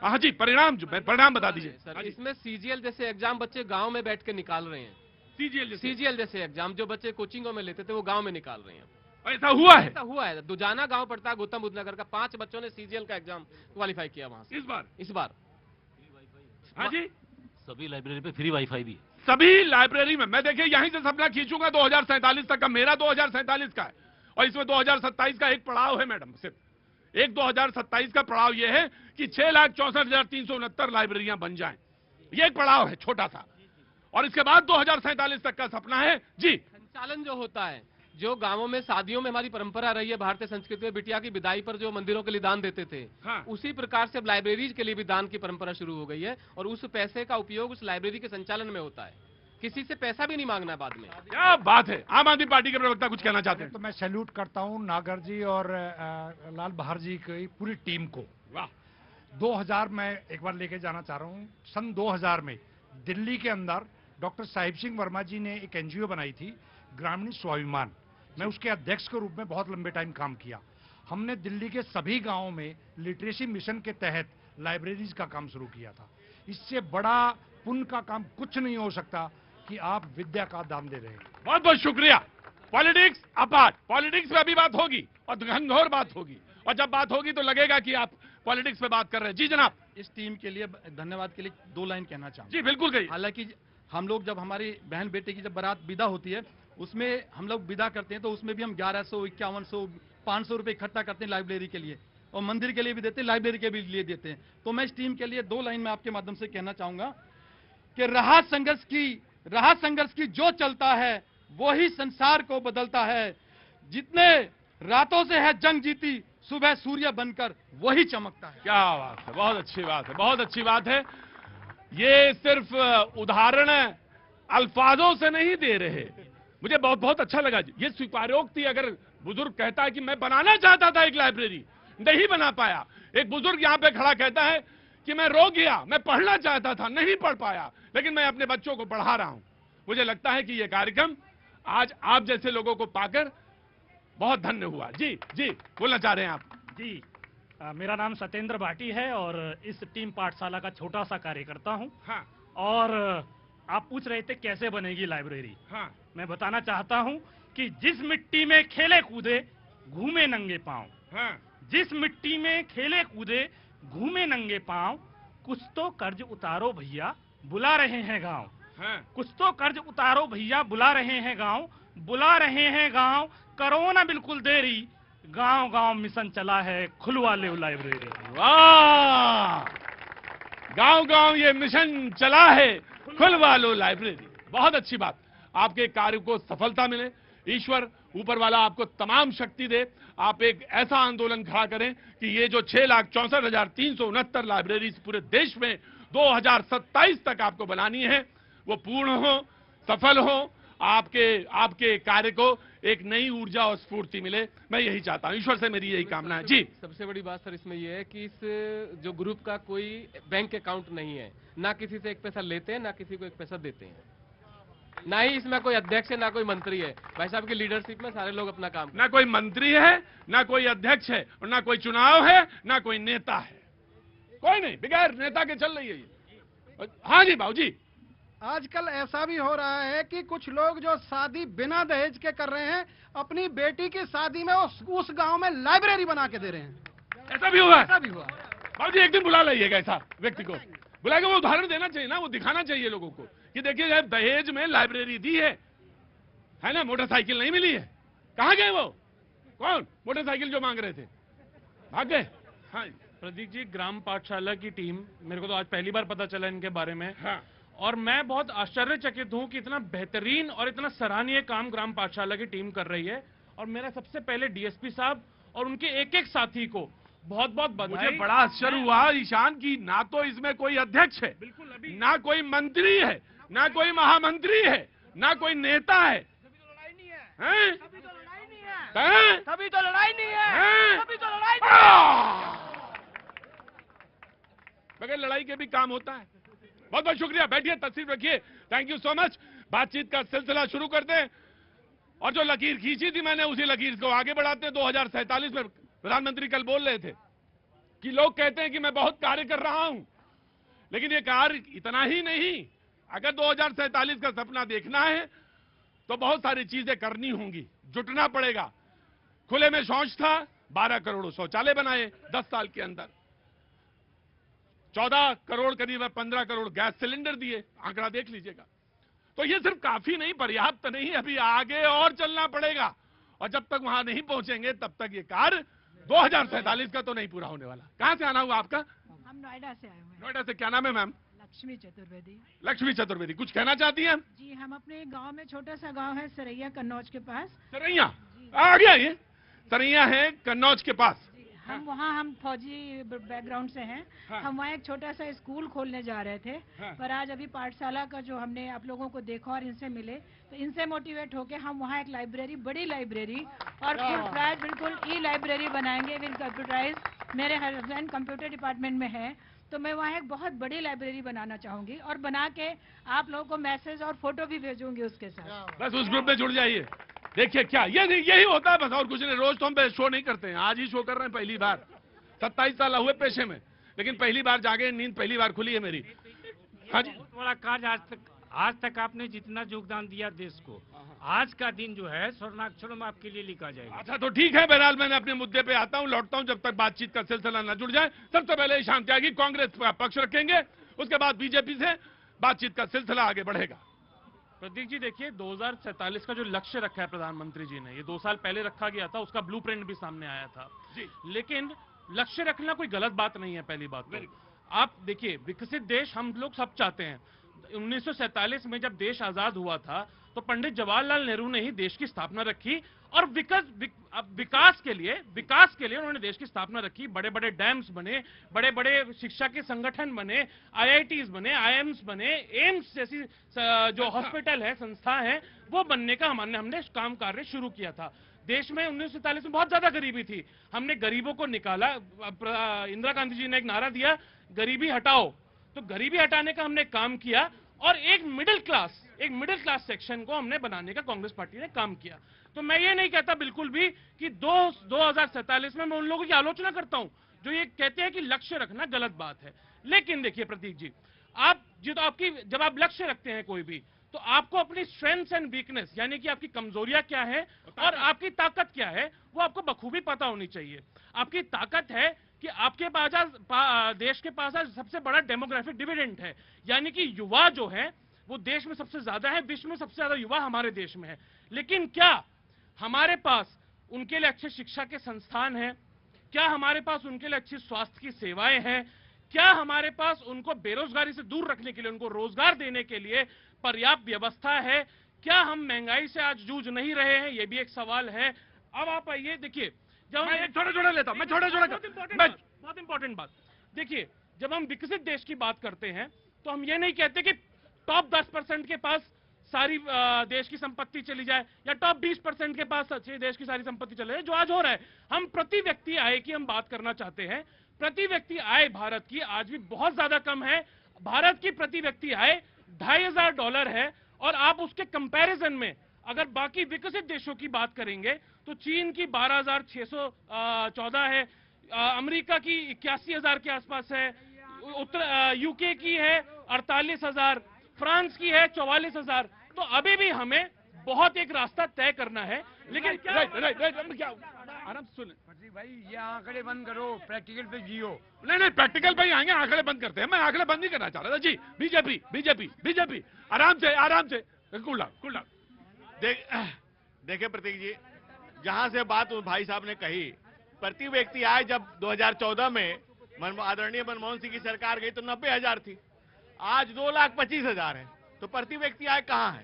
हाँ जी, परिणाम बता दीजिए सर। इसमें सीजीएल जैसे एग्जाम बच्चे गांव में बैठ के निकाल रहे हैं। सीजीएल जैसे एग्जाम जो बच्चे कोचिंगों में लेते थे वो गांव में निकाल रहे हैं। ऐसा हुआ है? ऐसा हुआ है। दुजाना गांव पड़ता है गौतम बुद्ध नगर का, 5 बच्चों ने सीजीएल का एग्जाम क्वालिफाई किया वहां से इस बार। हाँ जी, सभी लाइब्रेरी पे फ्री वाईफाई भी है। सभी लाइब्रेरी में। मैं देखिए यहीं से सपना खींचूंगा 2047 तक का, मेरा 2047 का है और इसमें 2027 का एक पड़ाव है मैडम। सिर्फ एक 2027 का पड़ाव यह है कि 6,64,369 लाइब्रेरियां बन जाएं। ये एक पड़ाव है छोटा सा, और इसके बाद 2047 तक का सपना है जी। संचालन जो होता है, जो गांवों में शादियों में हमारी परंपरा रही है भारतीय संस्कृति में, बिटिया की विदाई पर जो मंदिरों के लिए दान देते थे, हाँ। उसी प्रकार से अब लाइब्रेरीज के लिए भी दान की परंपरा शुरू हो गई है और उस पैसे का उपयोग उस लाइब्रेरी के संचालन में होता है। किसी से पैसा भी नहीं मांगना है बाद में। क्या बात है। आम आदमी पार्टी के प्रवक्ता कुछ कहना चाहते हैं? तो मैं सैल्यूट करता हूं नागर जी और लाल बहार जी की पूरी टीम को। वाह। 2000 में एक बार लेके जाना चाह रहा हूं। सन 2000 में दिल्ली के अंदर डॉक्टर साहिब सिंह वर्मा जी ने एक एनजीओ बनाई थी, ग्रामीण स्वाभिमान। मैं उसके अध्यक्ष के रूप में बहुत लंबे टाइम काम किया। हमने दिल्ली के सभी गांवों में लिटरेसी मिशन के तहत लाइब्रेरीज का काम शुरू किया था। इससे बड़ा पुण्य का काम कुछ नहीं हो सकता कि आप विद्या का दान दे रहे हैं। बहुत बहुत शुक्रिया। पॉलिटिक्स अपार्ट, पॉलिटिक्स पे अभी बात होगी और घनघोर बात होगी, और जब बात होगी तो लगेगा कि आप पॉलिटिक्स पे बात कर रहे हैं। जी जनाब। इस टीम के लिए धन्यवाद के लिए 2 लाइन कहना चाहूंगा। जी बिल्कुल कहिए। हालांकि हम लोग जब हमारी बहन बेटे की जब बारात विदा होती है, उसमें हम लोग विदा करते हैं तो उसमें भी हम 1100, 5100, 500 रुपए इकट्ठा करते हैं लाइब्रेरी के लिए, और मंदिर के लिए भी देते हैं, लाइब्रेरी के भी लिए देते हैं। तो मैं इस टीम के लिए 2 लाइन में आपके माध्यम से कहना चाहूंगा कि राह संघर्ष की जो चलता है वो ही संसार को बदलता है। जितने रातों से है जंग जीती, सुबह सूर्य बनकर वही चमकता है। क्या बात है, बहुत अच्छी बात है, बहुत अच्छी बात है। ये सिर्फ उदाहरण अल्फाजों से नहीं दे रहे, मुझे बहुत बहुत अच्छा लगा। ये स्वीकारोक्ति अगर बुजुर्ग कहता है कि मैं बनाना चाहता था एक लाइब्रेरी, नहीं बना पाया। एक बुजुर्ग यहां पे खड़ा कहता है कि मैं रो गया, मैं पढ़ना चाहता था, नहीं पढ़ पाया, लेकिन मैं अपने बच्चों को पढ़ा रहा हूं। मुझे लगता है कि ये कार्यक्रम आज आप जैसे लोगों को पाकर बहुत धन्य हुआ। जी जी, बोलना चाह रहे हैं आप? जी, मेरा नाम सत्येंद्र भाटी है और इस टीम पाठशाला का छोटा सा कार्यकर्ता हूं। हाँ। और आप पूछ रहे थे कैसे बनेगी लाइब्रेरी। हाँ। मैं बताना चाहता हूं कि जिस मिट्टी में खेले कूदे घूमे नंगे पांव। हाँ। जिस मिट्टी में खेले कूदे घूमे नंगे पांव, कुछ तो कर्ज उतारो भैया बुला रहे हैं गांव। हाँ। कुछ तो कर्ज उतारो भैया बुला रहे हैं गांव, बुला रहे हैं गांव, करो ना बिल्कुल देरी, गांव गांव मिशन चला है खुलवा ले लाइब्रेरी। वाह, गांव गांव ये मिशन चला है, खुलवा लो लाइब्रेरी। बहुत अच्छी बात। आपके कार्य को सफलता मिले, ईश्वर ऊपर वाला आपको तमाम शक्ति दे। आप एक ऐसा आंदोलन खड़ा करें कि ये जो 6,64,369 लाइब्रेरीज पूरे देश में 2027 तक आपको बनानी है, वो पूर्ण हो, सफल हो। आपके कार्य को एक नई ऊर्जा और स्फूर्ति मिले, मैं यही चाहता हूं। ईश्वर से मेरी यही कामना है। जी। सबसे बड़ी बात सर इसमें यह है कि इस जो ग्रुप का कोई बैंक अकाउंट नहीं है, ना किसी से एक पैसा लेते हैं, ना किसी को एक पैसा देते हैं, ना ही इसमें कोई अध्यक्ष है, ना कोई मंत्री है। भाई साहब की लीडरशिप में सारे लोग अपना काम, ना कोई मंत्री है, ना कोई अध्यक्ष है, और ना कोई चुनाव है, ना कोई नेता है। कोई नहीं, बगैर नेता के चल रही है ये। हाँ जी बाबूजी। आजकल ऐसा भी हो रहा है कि कुछ लोग जो शादी बिना दहेज के कर रहे हैं, अपनी बेटी की शादी में उस गांव में लाइब्रेरी बना के दे रहे हैं। ऐसा भी हुआ? ऐसा भी हुआ। बाबूजी एक दिन बुला लाइएगा ऐसा व्यक्ति को, बुलाएगा, वो उदाहरण देना चाहिए ना, वो दिखाना चाहिए लोगों को कि देखिए साहब दहेज में लाइब्रेरी दी है ना। मोटरसाइकिल नहीं मिली है, कहां गए वो? कौन मोटरसाइकिल जो मांग रहे थे, भाग गए। हाँ प्रदीप जी, ग्राम पाठशाला की टीम, मेरे को तो आज पहली बार पता चला इनके बारे में। हाँ। और मैं बहुत आश्चर्यचकित हूं कि इतना बेहतरीन और इतना सराहनीय काम ग्राम पाठशाला की टीम कर रही है। और मेरा सबसे पहले डीएसपी साहब और उनके एक एक साथी को बहुत बहुत बधाई। मुझे बड़ा आश्चर्य हुआ ईशान की, ना तो इसमें कोई अध्यक्ष है, बिल्कुल अभी ना कोई मंत्री है, ना कोई महामंत्री है, ना कोई नेता है। तभी तो लड़ाई नहीं है। हैं? तभी तो लड़ाई नहीं है। हैं? तभी तो लड़ाई नहीं है। हैं? तभी तो लड़ाई नहीं है। बगैर लड़ाई के भी काम होता है। बहुत बहुत शुक्रिया, बैठिए, तस्वीर रखिए। Thank you so much. बातचीत का सिलसिला शुरू करते हैं, और जो लकीर खींची थी मैंने, उसी लकीर को आगे बढ़ाते हैं। 2047 में प्रधानमंत्री कल बोल रहे थे कि लोग कहते हैं कि मैं बहुत कार्य कर रहा हूं, लेकिन ये कार्य इतना ही नहीं। अगर 2047 का सपना देखना है तो बहुत सारी चीजें करनी होंगी, जुटना पड़ेगा। खुले में शौच था, 12 करोड़ शौचालय बनाए 10 साल के अंदर, 14 करोड़ करीब 15 करोड़ गैस सिलेंडर दिए, आंकड़ा देख लीजिएगा। तो ये सिर्फ काफी नहीं, पर्याप्त नहीं, अभी आगे और चलना पड़ेगा। और जब तक वहां नहीं पहुंचेंगे तब तक ये कार्य 2047 का तो नहीं पूरा होने वाला। कहां से आना हुआ आपका? हम नोएडा से आए हुए हैं। नोएडा से। क्या नाम है मैम? लक्ष्मी चतुर्वेदी। लक्ष्मी चतुर्वेदी, कुछ कहना चाहती हैं? जी, हम अपने गांव में, छोटा सा गांव है सरैया कन्नौज के पास। सरैया आ गया, ये सरैया है कन्नौज के पास। हम वहाँ, हम फौजी बैकग्राउंड से हैं। हाँ। हम वहाँ एक छोटा सा स्कूल खोलने जा रहे थे। हाँ। पर आज अभी पाठशाला का जो हमने आप लोगों को देखा और इनसे मिले, तो इनसे मोटिवेट होके हम वहाँ एक लाइब्रेरी, बड़ी लाइब्रेरी और फुल फ्लैट बिल्कुल ई लाइब्रेरी बनाएंगे विद कंप्यूटराइज। मेरे हस्बैंड कंप्यूटर डिपार्टमेंट में है, तो मैं वहाँ एक बहुत बड़ी लाइब्रेरी बनाना चाहूंगी और बना के आप लोगों को मैसेज और फोटो भी भेजूंगी उसके साथ। बस उस ग्रुप में जुड़ जाइए। देखिए क्या यही होता है बस, और कुछ नहीं। रोज तो हम शो नहीं करते हैं, आज ही शो कर रहे हैं पहली बार। 27 साल हुए पेशे में, लेकिन पहली बार जागे, नींद पहली बार खुली है मेरी। हाँ जी, बहुत बड़ा कार्य आज तक आपने जितना योगदान दिया देश को, आज का दिन जो है स्वर्णाक्षरों में आपके लिए लिखा जाएगा। अच्छा तो ठीक है, बहरहाल मैंने अपने मुद्दे पे आता हूँ, लौटता हूँ। जब तक बातचीत का सिलसिला न जुड़ जाए, सबसे पहले शांति आएगी, कांग्रेस का पक्ष रखेंगे, उसके बाद बीजेपी से बातचीत का सिलसिला आगे बढ़ेगा। प्रतीक जी देखिए, 2047 का जो लक्ष्य रखा है प्रधानमंत्री जी ने, ये 2 साल पहले रखा गया था, उसका ब्लूप्रिंट भी सामने आया था जी। लेकिन लक्ष्य रखना कोई गलत बात नहीं है। पहली बात तो आप देखिए, विकसित देश हम लोग सब चाहते हैं। 1947 में जब देश आजाद हुआ था तो पंडित जवाहरलाल नेहरू ने ही देश की स्थापना रखी और विकास के लिए उन्होंने देश की स्थापना रखी। बड़े बड़े डैम्स बने, बड़े बड़े शिक्षा के संगठन बने, आईआईटीज बने, आईएम्स बने, एम्स जैसी जो हॉस्पिटल है, संस्था है, वो बनने का हमने काम कार्य शुरू किया था। देश में 1947 में बहुत ज्यादा गरीबी थी, हमने गरीबों को निकाला। इंदिरा गांधी जी ने एक नारा दिया, गरीबी हटाओ, तो गरीबी हटाने का हमने काम किया और एक मिडिल क्लास सेक्शन को हमने बनाने का कांग्रेस पार्टी ने काम किया। तो मैं ये नहीं कहता बिल्कुल भी कि 2047 में मैं उन लोगों की आलोचना करता हूं जो ये कहते हैं कि लक्ष्य रखना गलत बात है। लेकिन देखिए प्रतीक जी, जब आप लक्ष्य रखते हैं कोई भी, तो आपको अपनी स्ट्रेंथ्स एंड वीकनेस, यानी कि आपकी कमजोरियां क्या है और आपकी ताकत क्या है, वो आपको बखूबी पता होनी चाहिए। आपकी ताकत है कि आपके पास देश के पास सबसे बड़ा डेमोग्राफिक डिविडेंड है, यानी कि युवा जो है वो देश में सबसे ज्यादा है, विश्व में सबसे ज्यादा युवा हमारे देश में है। लेकिन क्या हमारे पास उनके लिए अच्छे शिक्षा के संस्थान हैं? क्या हमारे पास उनके लिए अच्छी स्वास्थ्य की सेवाएं हैं? क्या हमारे पास उनको बेरोजगारी से दूर रखने के लिए, उनको रोजगार देने के लिए पर्याप्त व्यवस्था है? क्या हम महंगाई से आज जूझ नहीं रहे हैं? ये भी एक सवाल है। अब आप आइए, देखिए, जब मैं छोटा लेता हूं, बहुत इंपॉर्टेंट बात देखिए, जब हम विकसित देश की बात करते हैं तो हम ये नहीं कहते कि टॉप 10% के पास सारी देश की संपत्ति चली जाए या टॉप 20% के पास देश की सारी संपत्ति चले जाए, जो आज हो रहा है। हम प्रति व्यक्ति आय की हम बात करना चाहते हैं। प्रति व्यक्ति आय भारत की आज भी बहुत ज्यादा कम है। भारत की प्रति व्यक्ति आय $2500 है और आप उसके कंपैरिजन में अगर बाकी विकसित देशों की बात करेंगे तो चीन की 12,614 है, अमेरिका की 81,000 के आसपास है, यूके की है 48,000, फ्रांस की है 44,000। तो अभी भी हमें बहुत एक रास्ता तय करना है। लेकिन क्या आराम सुन भाई, ये आंकड़े बंद करो, प्रैक्टिकल पे जियो। नहीं प्रैक्टिकल पे ही आएंगे, आंकड़े बंद करते हैं। मैं आंकड़े बंद नहीं करना चाह रहा था जी। बीजेपी आराम से कूल डाउन। देखिए प्रतीक जी, जहां से बात भाई साहब ने कही, प्रति व्यक्ति आय जब 2014 में आदरणीय मनमोहन सिंह की सरकार गई तो 90,000 थी, आज 2,25,000 है। तो प्रति व्यक्ति आय कहाँ है?